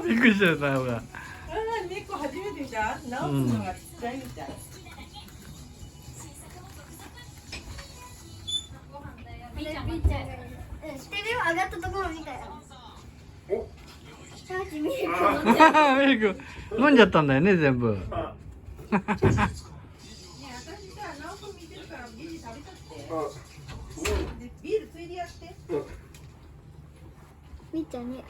びっくりしたよなほら。ああ、猫初めてじゃん。直すのがちっちゃいみたい。みーちゃん、うん、してるよ、上がったところ見たよ。さっきミルク飲んじゃう。ミルク飲んじゃったんだよね全部。ねえ、私さ、直くん見てるからビール食べちゃって。でビールついでやって。みーちゃんに